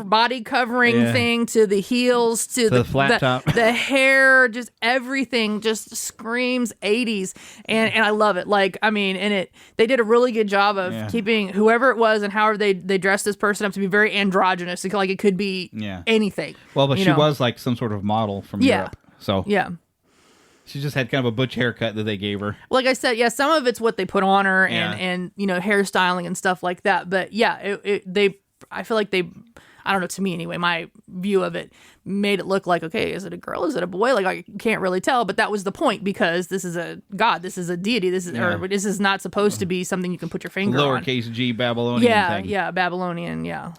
body covering thing to the heels to the flat top, the hair, just everything just screams 80s, and I love it. Like, I mean, and they did a really good job of keeping whoever it was and however they dressed this person up to be very androgynous. Like it could be anything. Well, but she was like some sort of model from Europe, so she just had kind of a butch haircut that they gave her. Like I said, some of it's what they put on her and hairstyling and stuff like that. But I feel like they, I don't know, to me anyway, my view of it made it look like, okay, is it a girl? Is it a boy? Like, I can't really tell, but that was the point, because this is a god, this is a deity, this is not supposed to be something you can put your finger on. Lowercase g Babylonian thing. Yeah, Babylonian, yeah.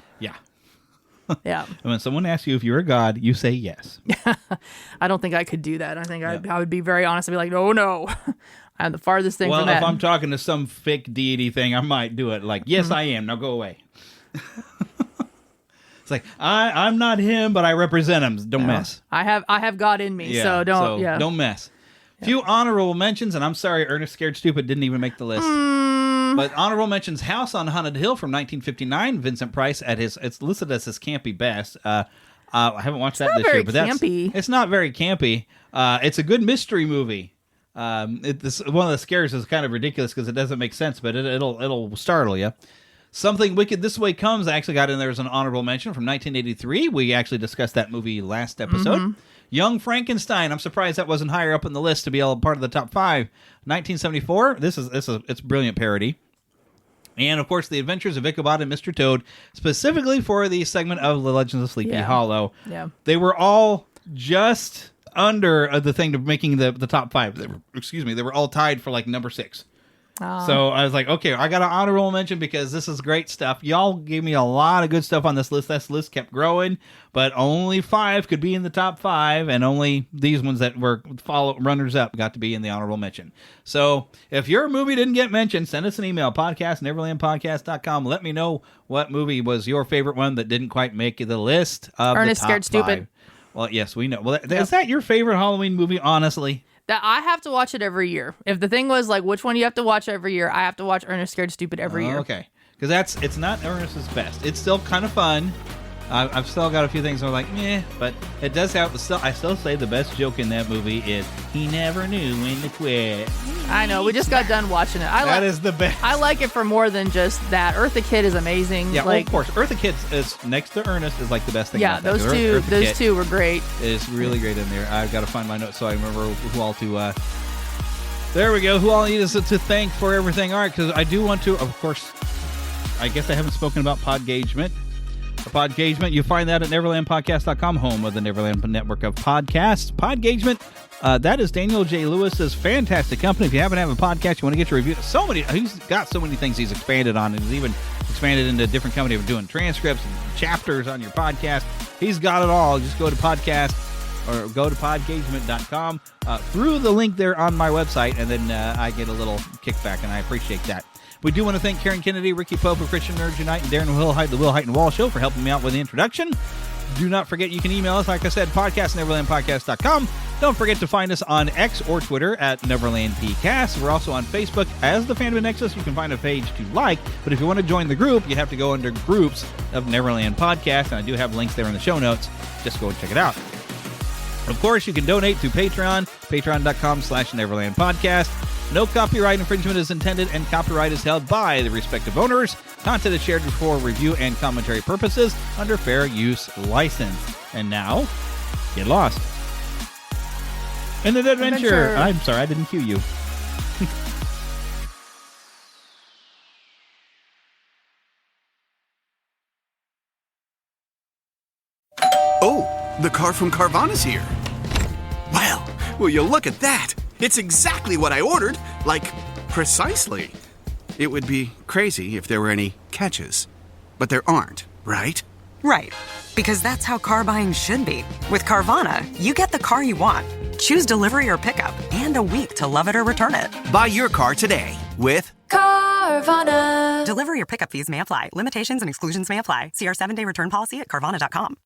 And when someone asks you if you're a god, you say yes. I don't think I could do that. I think I would be very honest and be like, no. I'm the farthest thing from that. Well, if I'm talking to some fake deity thing, I might do it. Like, yes, I am. Now go away. It's like, I'm not him, but I represent him. Don't mess. I have God in me, so don't mess. Few honorable mentions, and I'm sorry, Ernest Scared Stupid didn't even make the list. But honorable mentions: House on Haunted Hill from 1959. Vincent Price it's listed as his campy best. I haven't watched that this year, but it's not very campy. It's a good mystery movie. One of the scares is kind of ridiculous because it doesn't make sense, but it'll startle you. Something Wicked This Way Comes, I actually got in there as an honorable mention from 1983. We actually discussed that movie last episode. Young Frankenstein, I'm surprised that wasn't higher up on the list to be part of the top 5. 1974, it's a brilliant parody. And, of course, The Adventures of Ichabod and Mr. Toad, specifically for the segment of The Legends of Sleepy Hollow. Yeah. They were all just under the thing to making the top 5. They were all tied for, like, number 6. So I was like, okay, I got an honorable mention because this is great stuff. Y'all gave me a lot of good stuff on this list. This list kept growing, but only 5 could be in the top 5, and only these ones that were runners-up got to be in the honorable mention. So if your movie didn't get mentioned, send us an email, podcast@neverlandpodcast.com. Let me know what movie was your favorite one that didn't quite make the list of Ernest the top Scared 5. Stupid. Well, yes, we know. Well, is that your favorite Halloween movie, honestly? That I have to watch it every year. If the thing was like, which one you have to watch every year, I have to watch Ernest Scared Stupid every year. Okay, because it's not Ernest's best. It's still kind of fun. I've still got a few things I'm like, but it does have. I still say the best joke in that movie is he never knew when to quit. I know. We just got done watching it. That is the best. I like it for more than just that. Eartha Kitt is amazing. Yeah, of course. Eartha Kitt is next to Ernest is like the best thing. Yeah, about those two were great. It's really great in there. I've got to find my notes so I remember who all to. There we go. Who all need us to thank for everything? All right, because I do want to. Of course, I guess I haven't spoken about Podgagement. Podgagement, you find that at neverlandpodcast.com, home of the Neverland Network of podcasts. Podgagement, that is Daniel J. Lewis's fantastic company. If you haven't had a podcast, you want to get your review. He's got so many things he's expanded on, and he's even expanded into a different company of doing transcripts and chapters on your podcast. He's got it all. Just go to podcast or go to podgagement.com through the link there on my website, and then I get a little kickback, and I appreciate that. We do want to thank Karen Kennedy, Ricky Pope of Christian Nerds Unite, and Darren Will Height, the Will Height and Wall Show, for helping me out with the introduction. Do not forget you can email us, like I said, podcast@neverlandpodcast.com. Don't forget to find us on X or Twitter at NeverlandPcast. We're also on Facebook as the Fandom Nexus. You can find a page to like, but if you want to join the group, you have to go under Groups of Neverland Podcast, and I do have links there in the show notes. Just go and check it out. Of course, you can donate to Patreon, patreon.com/NeverlandPodcast. No copyright infringement is intended, and copyright is held by the respective owners. Content is shared for review and commentary purposes under fair use license. And now, get lost. And the adventure. Adventure. I'm sorry, I didn't cue you. Oh, the car from Carvana's here. Well, will you look at that? It's exactly what I ordered. Like, precisely. It would be crazy if there were any catches. But there aren't, right? Right. Because that's how car buying should be. With Carvana, you get the car you want. Choose delivery or pickup, and a week to love it or return it. Buy your car today with Carvana. Delivery or pickup fees may apply. Limitations and exclusions may apply. See our 7-day return policy at Carvana.com.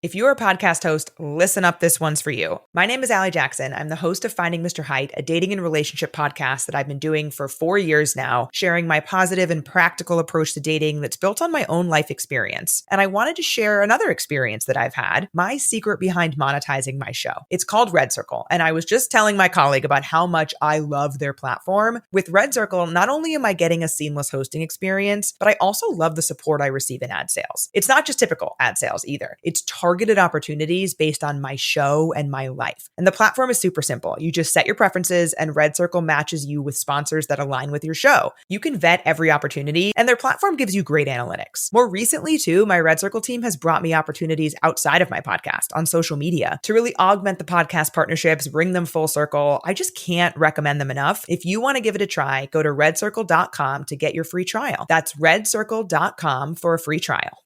If you're a podcast host, listen up, this one's for you. My name is Allie Jackson. I'm the host of Finding Mr. Height, a dating and relationship podcast that I've been doing for 4 years now, sharing my positive and practical approach to dating that's built on my own life experience. And I wanted to share another experience that I've had, my secret behind monetizing my show. It's called Red Circle, and I was just telling my colleague about how much I love their platform. With Red Circle, not only am I getting a seamless hosting experience, but I also love the support I receive in ad sales. It's not just typical ad sales either. It's targeted opportunities based on my show and my life. And the platform is super simple. You just set your preferences and Red Circle matches you with sponsors that align with your show. You can vet every opportunity and their platform gives you great analytics. More recently too, my Red Circle team has brought me opportunities outside of my podcast on social media to really augment the podcast partnerships, bring them full circle. I just can't recommend them enough. If you want to give it a try, go to redcircle.com to get your free trial. That's redcircle.com for a free trial.